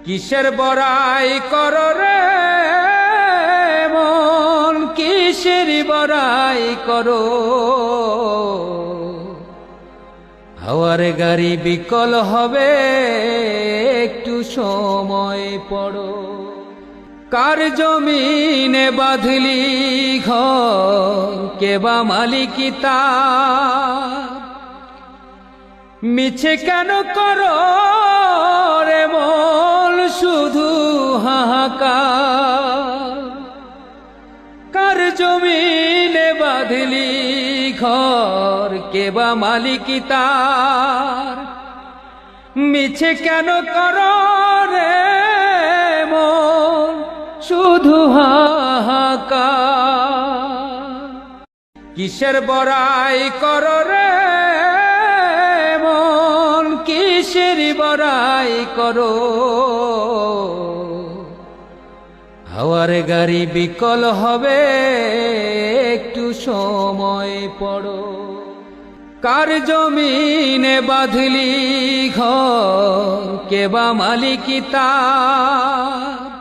কিসের বড়াই করো রে মন, কিসের বড়াই করো? হাওয়ার গাড়ি বিকল হবে, একটু সময় পড়ো। কার জমিনে বাঁধলি ঘর, কে বা মালিকি তার? মিছে কেন করো রে মন শুধু হাহাকার? কার জমিনে বাঁধলি ঘর, কে বা মালিকি তার? মিছে কেন করো রে মন শুধু হাহাকার? কিসের বড়াই করো রে মন, কিসের বড়াই করো? হাওয়ার গাড়ি বিকল হবে, একটু সময় পড়ো। কার জমিনে বাঁধলি ঘর, কে বা মালিকি তার?